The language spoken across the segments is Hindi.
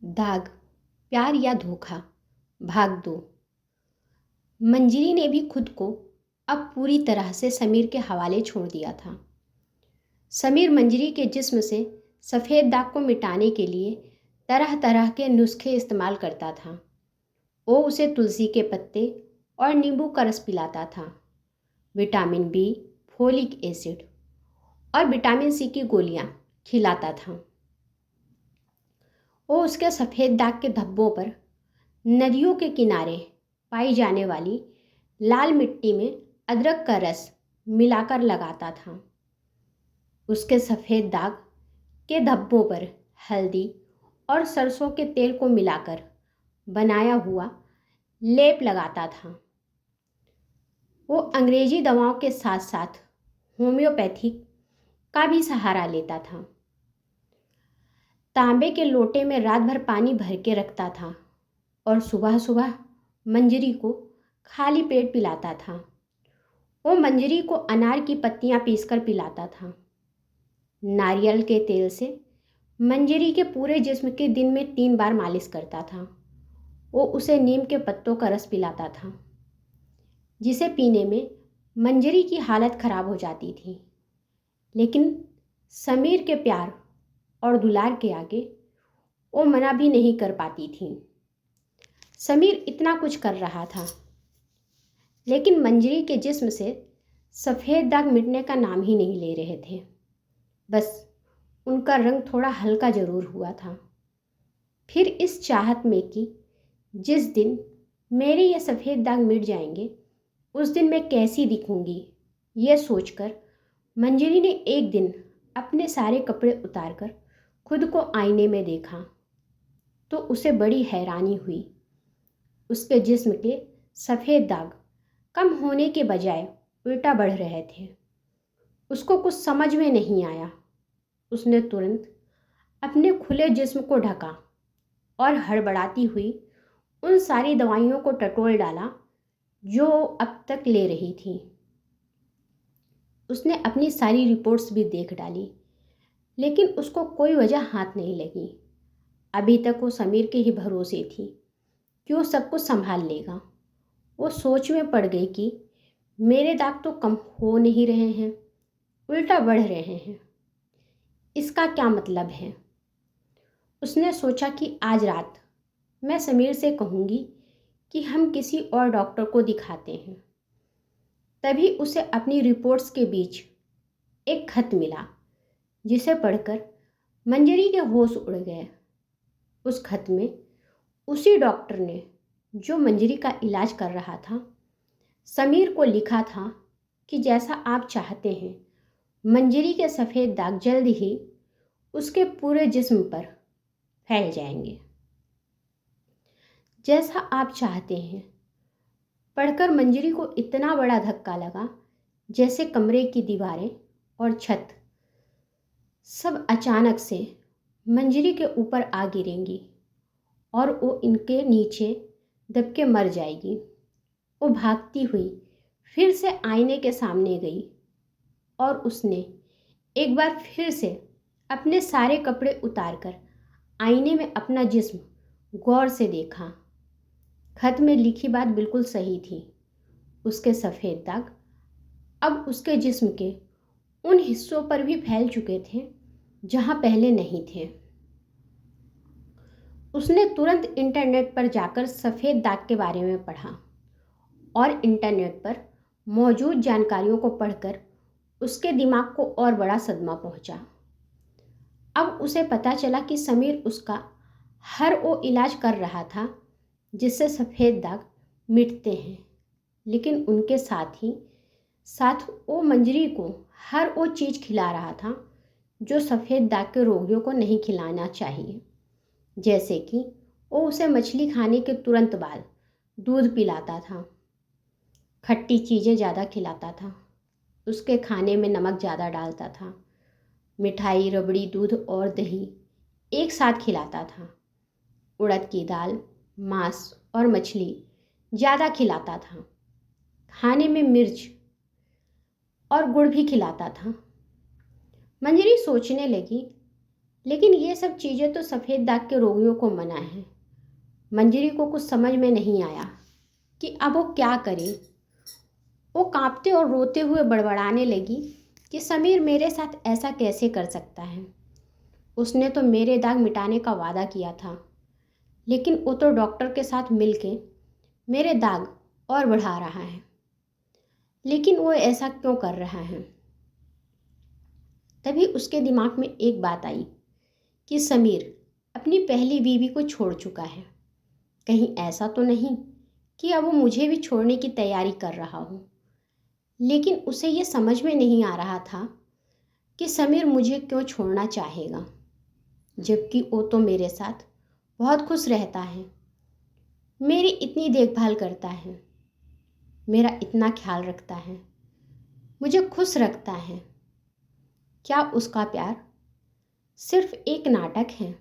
दाग, प्यार या धोखा, भाग दो। मंजरी ने भी खुद को अब पूरी तरह से समीर के हवाले छोड़ दिया था। समीर मंजरी के जिस्म से सफ़ेद दाग को मिटाने के लिए तरह तरह के नुस्खे इस्तेमाल करता था। वो उसे तुलसी के पत्ते और नींबू का रस पिलाता था, विटामिन बी, फोलिक एसिड और विटामिन सी की गोलियां खिलाता था। वो उसके सफ़ेद दाग के धब्बों पर नदियों के किनारे पाई जाने वाली लाल मिट्टी में अदरक का रस मिलाकर लगाता था। उसके सफ़ेद दाग के धब्बों पर हल्दी और सरसों के तेल को मिलाकर बनाया हुआ लेप लगाता था। वो अंग्रेजी दवाओं के साथ साथ होम्योपैथिक का भी सहारा लेता था। तांबे के लोटे में रात भर पानी भर के रखता था और सुबह सुबह मंजरी को खाली पेट पिलाता था। वो मंजरी को अनार की पत्तियां पीसकर पिलाता था। नारियल के तेल से मंजरी के पूरे जिस्म के दिन में 3 बार मालिश करता था। वो उसे नीम के पत्तों का रस पिलाता था, जिसे पीने में मंजरी की हालत खराब हो जाती थी। लेकिन समीर के प्यार और दुलार के आगे वो मना भी नहीं कर पाती थी। समीर इतना कुछ कर रहा था, लेकिन मंजरी के जिस्म से सफ़ेद दाग मिटने का नाम ही नहीं ले रहे थे। बस उनका रंग थोड़ा हल्का जरूर हुआ था। फिर इस चाहत में कि जिस दिन मेरे ये सफ़ेद दाग मिट जाएंगे, उस दिन मैं कैसी दिखूंगी, ये सोचकर मंजरी ने एक दिन अपने सारे कपड़े उतारकर खुद को आईने में देखा तो उसे बड़ी हैरानी हुई। उसके जिस्म के सफ़ेद दाग कम होने के बजाय उल्टा बढ़ रहे थे। उसको कुछ समझ में नहीं आया। उसने तुरंत अपने खुले जिस्म को ढका और हड़बड़ाती हुई उन सारी दवाइयों को टटोल डाला जो अब तक ले रही थी। उसने अपनी सारी रिपोर्ट्स भी देख डाली, लेकिन उसको कोई वजह हाथ नहीं लगी। अभी तक वो समीर के ही भरोसे थी कि वो सब कुछ संभाल लेगा। वो सोच में पड़ गई कि मेरे दाग तो कम हो नहीं रहे हैं, उल्टा बढ़ रहे हैं। इसका क्या मतलब है? उसने सोचा कि आज रात मैं समीर से कहूँगी कि हम किसी और डॉक्टर को दिखाते हैं। तभी उसे अपनी रिपोर्ट्स के बीच एक खत मिला, जिसे पढ़कर मंजरी के होश उड़ गए। उस खत में उसी डॉक्टर ने जो मंजरी का इलाज कर रहा था, समीर को लिखा था कि जैसा आप चाहते हैं, मंजरी के सफ़ेद दाग जल्द ही उसके पूरे जिस्म पर फैल जाएंगे। जैसा आप चाहते हैं पढ़कर मंजरी को इतना बड़ा धक्का लगा, जैसे कमरे की दीवारें और छत सब अचानक से मंजरी के ऊपर आ गिरेंगी और वो इनके नीचे दब के मर जाएगी। वो भागती हुई फिर से आईने के सामने गई और उसने एक बार फिर से अपने सारे कपड़े उतारकर आईने में अपना जिस्म गौर से देखा। खत में लिखी बात बिल्कुल सही थी। उसके सफ़ेद दाग अब उसके जिस्म के उन हिस्सों पर भी फैल चुके थे जहां पहले नहीं थे। उसने तुरंत इंटरनेट पर जाकर सफ़ेद दाग के बारे में पढ़ा और इंटरनेट पर मौजूद जानकारियों को पढ़कर उसके दिमाग को और बड़ा सदमा पहुंचा। अब उसे पता चला कि समीर उसका हर वो इलाज कर रहा था जिससे सफ़ेद दाग मिटते हैं, लेकिन उनके साथ वो मंजरी को हर वो चीज़ खिला रहा था जो सफ़ेद दाग के रोगियों को नहीं खिलाना चाहिए। जैसे कि वो उसे मछली खाने के तुरंत बाद दूध पिलाता था, खट्टी चीज़ें ज़्यादा खिलाता था, उसके खाने में नमक ज़्यादा डालता था, मिठाई, रबड़ी, दूध और दही एक साथ खिलाता था, उड़द की दाल, मांस और मछली ज़्यादा खिलाता था, खाने में मिर्च और गुड़ भी खिलाता था। मंजरी सोचने लगी, लेकिन ये सब चीज़ें तो सफ़ेद दाग के रोगियों को मना है। मंजरी को कुछ समझ में नहीं आया कि अब वो क्या करे। वो कांपते और रोते हुए बड़बड़ाने लगी कि समीर मेरे साथ ऐसा कैसे कर सकता है। उसने तो मेरे दाग मिटाने का वादा किया था, लेकिन वो तो डॉक्टर के साथ मिलके मेरे दाग और बढ़ा रहा है। लेकिन वो ऐसा क्यों कर रहा है? तभी उसके दिमाग में एक बात आई कि समीर अपनी पहली बीवी को छोड़ चुका है। कहीं ऐसा तो नहीं कि अब वो मुझे भी छोड़ने की तैयारी कर रहा हो। लेकिन उसे ये समझ में नहीं आ रहा था कि समीर मुझे क्यों छोड़ना चाहेगा, जबकि वो तो मेरे साथ बहुत खुश रहता है, मेरी इतनी देखभाल करता है, मेरा इतना ख्याल रखता है, मुझे खुश रखता है। क्या उसका प्यार सिर्फ एक नाटक है?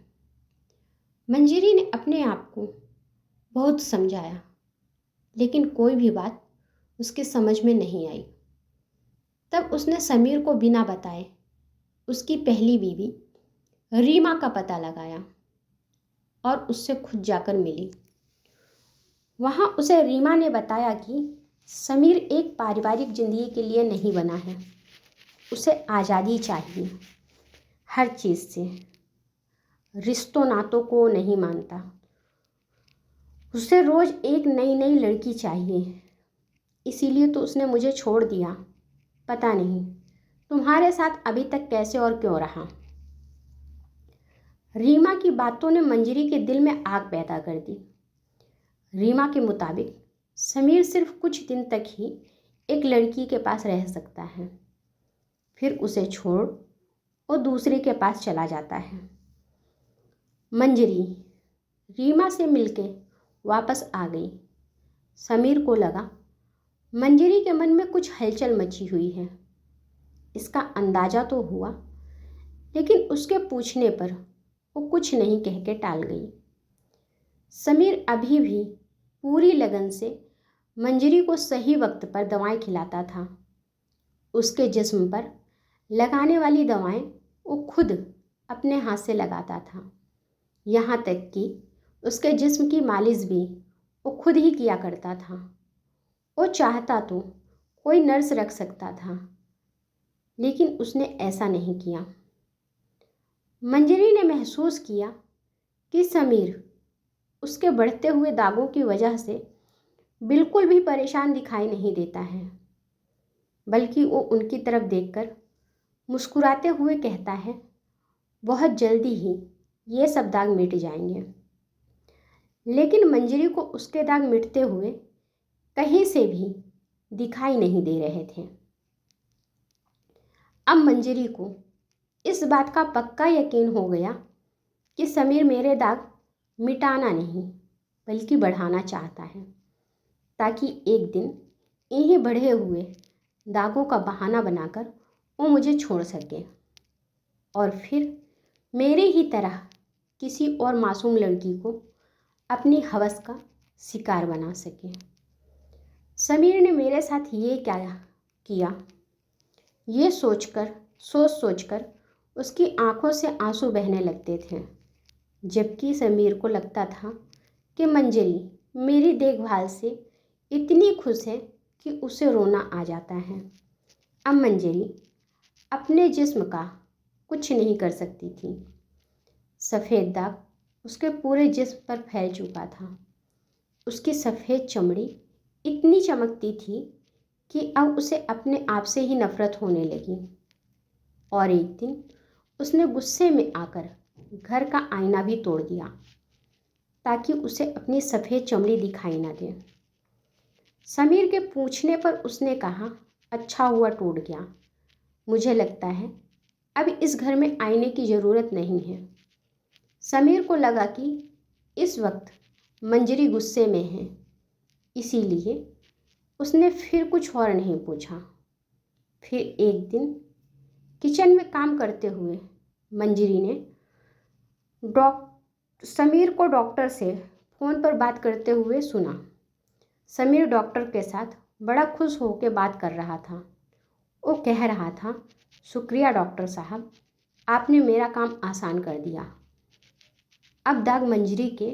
मंजरी ने अपने आप को बहुत समझाया, लेकिन कोई भी बात उसके समझ में नहीं आई। तब उसने समीर को बिना बताए उसकी पहली बीवी रीमा का पता लगाया और उससे खुद जाकर मिली। वहाँ उसे रीमा ने बताया कि समीर एक पारिवारिक जिंदगी के लिए नहीं बना है। उसे आज़ादी चाहिए हर चीज़ से, रिश्तों नातों को नहीं मानता। उसे रोज़ एक नई नई लड़की चाहिए। इसीलिए तो उसने मुझे छोड़ दिया। पता नहीं तुम्हारे साथ अभी तक कैसे और क्यों रहा। रीमा की बातों ने मंजरी के दिल में आग पैदा कर दी। रीमा के मुताबिक समीर सिर्फ कुछ दिन तक ही एक लड़की के पास रह सकता है, फिर उसे छोड़ वो दूसरे के पास चला जाता है। मंजरी रीमा से मिलके वापस आ गई। समीर को लगा मंजरी के मन में कुछ हलचल मची हुई है। इसका अंदाजा तो हुआ, लेकिन उसके पूछने पर वो कुछ नहीं कह के टाल गई। समीर अभी भी पूरी लगन से मंजरी को सही वक्त पर दवाएं खिलाता था। उसके जिस्म पर लगाने वाली दवाएं वो खुद अपने हाथ से लगाता था। यहाँ तक कि उसके जिस्म की मालिश भी वो खुद ही किया करता था। वो चाहता तो कोई नर्स रख सकता था, लेकिन उसने ऐसा नहीं किया। मंजरी ने महसूस किया कि समीर उसके बढ़ते हुए दागों की वजह से बिल्कुल भी परेशान दिखाई नहीं देता है, बल्कि वो उनकी तरफ देखकर मुस्कुराते हुए कहता है, बहुत जल्दी ही ये सब दाग मिट जाएंगे। लेकिन मंजरी को उसके दाग मिटते हुए कहीं से भी दिखाई नहीं दे रहे थे। अब मंजरी को इस बात का पक्का यकीन हो गया कि समीर मेरे दाग मिटाना नहीं बल्कि बढ़ाना चाहता है, ताकि एक दिन इन्हीं बढ़े हुए दागों का बहाना बनाकर वो मुझे छोड़ सके और फिर मेरे ही तरह किसी और मासूम लड़की को अपनी हवस का शिकार बना सके। समीर ने मेरे साथ ये क्या किया, ये सोच सोचकर उसकी आंखों से आंसू बहने लगते थे, जबकि समीर को लगता था कि मंजरी मेरी देखभाल से इतनी खुश है कि उसे रोना आ जाता है। अब मंजरी अपने जिस्म का कुछ नहीं कर सकती थी। सफ़ेद दाग उसके पूरे जिस्म पर फैल चुका था। उसकी सफ़ेद चमड़ी इतनी चमकती थी कि अब उसे अपने आप से ही नफरत होने लगी। और एक दिन उसने गुस्से में आकर घर का आईना भी तोड़ दिया, ताकि उसे अपनी सफ़ेद चमड़ी दिखाई न दे। समीर के पूछने पर उसने कहा, अच्छा हुआ टूट गया। मुझे लगता है अब इस घर में आईने की ज़रूरत नहीं है। समीर को लगा कि इस वक्त मंजरी गुस्से में है, इसीलिए उसने फिर कुछ और नहीं पूछा। फिर एक दिन किचन में काम करते हुए मंजरी ने समीर को डॉक्टर से फ़ोन पर बात करते हुए सुना। समीर डॉक्टर के साथ बड़ा खुश होकर बात कर रहा था। वो कह रहा था, शुक्रिया डॉक्टर साहब, आपने मेरा काम आसान कर दिया। अब दाग मंजरी के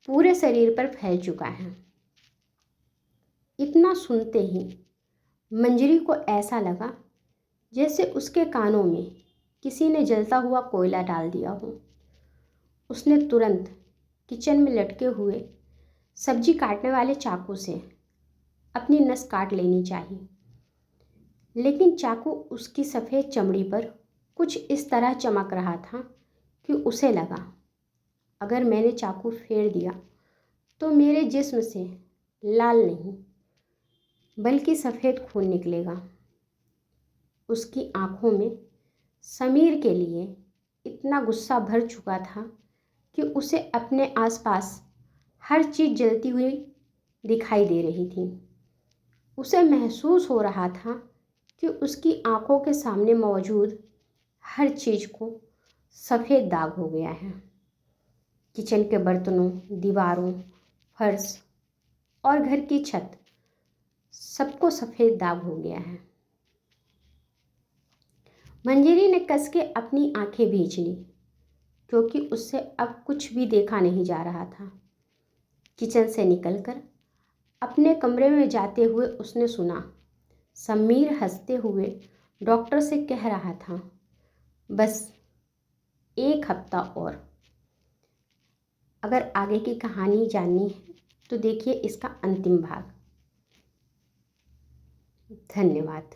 पूरे शरीर पर फैल चुका है। इतना सुनते ही मंजरी को ऐसा लगा जैसे उसके कानों में किसी ने जलता हुआ कोयला डाल दिया हो। उसने तुरंत किचन में लटके हुए सब्जी काटने वाले चाकू से अपनी नस काट लेनी चाहिए, लेकिन चाकू उसकी सफ़ेद चमड़ी पर कुछ इस तरह चमक रहा था कि उसे लगा, अगर मैंने चाकू फेर दिया तो मेरे जिस्म से लाल नहीं बल्कि सफ़ेद खून निकलेगा। उसकी आंखों में समीर के लिए इतना गुस्सा भर चुका था कि उसे अपने आसपास हर चीज़ जलती हुई दिखाई दे रही थी। उसे महसूस हो रहा था कि उसकी आंखों के सामने मौजूद हर चीज़ को सफ़ेद दाग हो गया है। किचन के बर्तनों, दीवारों, फर्श और घर की छत सबको सफ़ेद दाग हो गया है। मंजरी ने कस के अपनी आंखें भींच ली, क्योंकि उससे अब कुछ भी देखा नहीं जा रहा था। किचन से निकलकर अपने कमरे में जाते हुए उसने सुना, समीर हंसते हुए डॉक्टर से कह रहा था, बस 1 हफ्ता और। अगर आगे की कहानी जाननी है तो देखिए इसका अंतिम भाग। धन्यवाद।